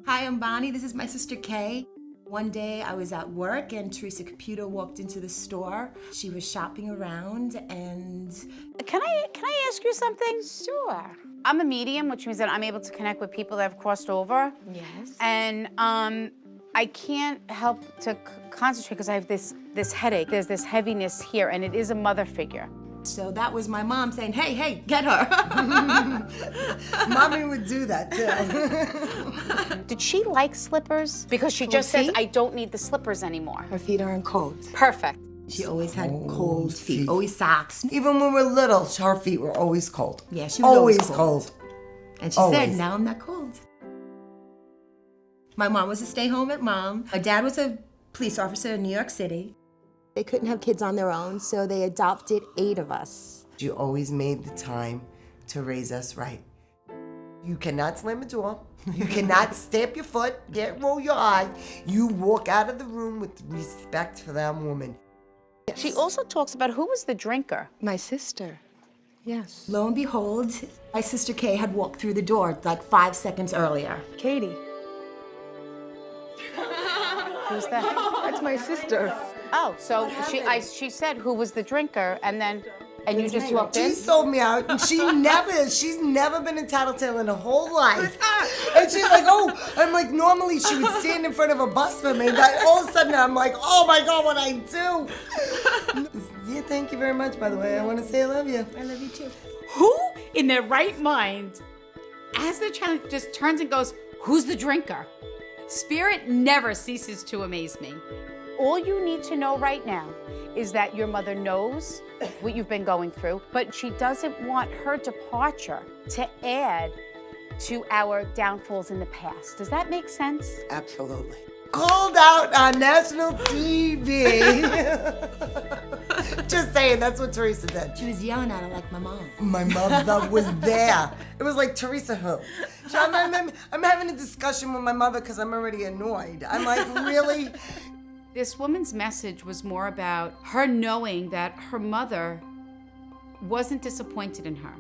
Hi, I'm Bonnie. This is my sister Kay. One day I was at work and Teresa Caputo walked into the store. She was shopping around and... Can I ask you something? Sure. I'm a medium, which means that I'm able to connect with people that have crossed over. Yes. And I can't help to concentrate because I have this headache. There's this heaviness here, and it is a mother figure. So that was my mom saying, hey, get her. Mommy would do that too. Did she like slippers? Because she just says, I don't need the slippers anymore. Her feet aren't cold. Perfect. She always had cold feet, always socks. Even when we were little, her feet were always cold. Yeah, she was always cold. And she said, now I'm not cold. My mom was a stay-home mom. My dad was a police officer in New York City. They couldn't have kids on their own, so they adopted 8 of us. You always made the time to raise us right. You cannot slam a door. You cannot stamp your foot, roll your eye. You walk out of the room with respect for that woman. She also talks about who was the drinker. My sister. Yes. Lo and behold, my sister Kay had walked through the door like 5 seconds earlier. Katie. Who's that? That's my sister. Oh, so she said who was the drinker, and you just walked in? She sold me out. And she's never been a tattletale in her whole life. And she's like, oh, I'm like, normally she would stand in front of a bus for me, but all of a sudden I'm like, oh my God, what I do? Yeah, thank you very much, by the way. I want to say I love you. I love you too. Who in their right mind, as their child just turns and goes, who's the drinker? Spirit never ceases to amaze me. All you need to know right now is that your mother knows what you've been going through, but she doesn't want her departure to add to our downfalls in the past. Does that make sense? Absolutely. Called out on national TV. Just saying, that's what Teresa did. She was yelling at her like my mom. My mother was there. It was like, Teresa who? So I'm having a discussion with my mother because I'm already annoyed. I'm like, really? This woman's message was more about her knowing that her mother wasn't disappointed in her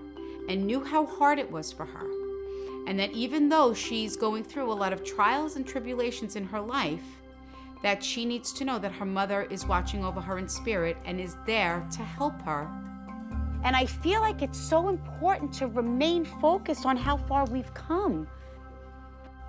and knew how hard it was for her. And that even though she's going through a lot of trials and tribulations in her life, that she needs to know that her mother is watching over her in spirit and is there to help her. And I feel like it's so important to remain focused on how far we've come.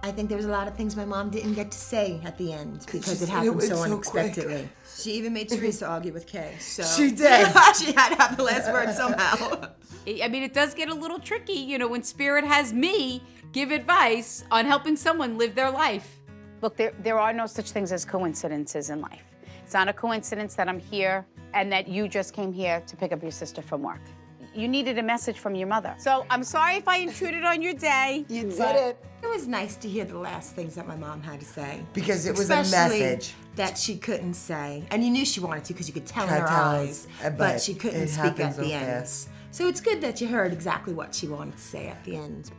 I think there was a lot of things my mom didn't get to say at the end because she it said happened it went so so unexpectedly. quick. She even made Teresa argue with Kay. So She did. She had to have the last word somehow. I mean, it does get a little tricky, you know, when Spirit has me give advice on helping someone live their life. Look, there are no such things as coincidences in life. It's not a coincidence that I'm here and that you just came here to pick up your sister from work. You needed a message from your mother. So I'm sorry if I intruded on your day. You did it. It was nice to hear the last things that my mom had to say. Because it was a Especially message. that she couldn't say. And you knew she wanted to because you could tell in Could her tell, eyes. but But she couldn't it speak happened at so the end. fast. So it's good that you heard exactly what she wanted to say at the end.